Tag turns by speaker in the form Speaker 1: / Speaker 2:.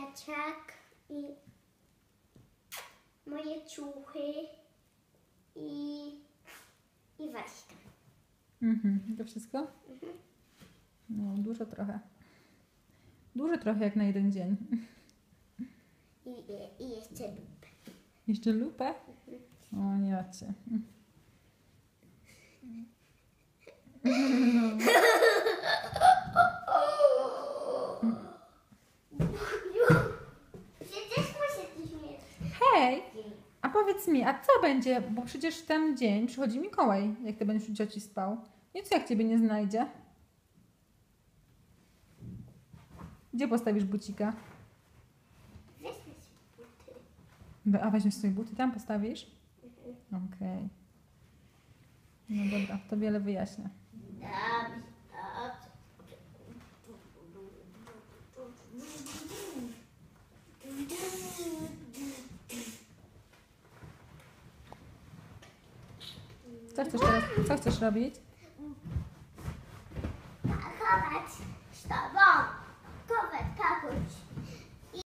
Speaker 1: plecak i moje ciuchy i Waśka.
Speaker 2: To wszystko? No, dużo trochę. Dużo trochę jak na jeden dzień.
Speaker 1: I jeszcze lupę.
Speaker 2: Jeszcze lupę? O, ja cię.
Speaker 1: Przecież muszę coś mieć.
Speaker 2: Hej! A powiedz mi, a co będzie? Bo przecież w ten dzień przychodzi Mikołaj, jak ty będziesz u cioci spał. Więc jak ciebie nie znajdzie? Gdzie postawisz bucika?
Speaker 1: Weźmy sobie buty.
Speaker 2: A weźmiesz swoje buty, tam postawisz? Okej. No dobra, to wiele wyjaśnia.
Speaker 1: Dobrze.
Speaker 2: Co chcesz teraz? Co chcesz robić?
Speaker 1: Chować z tobą.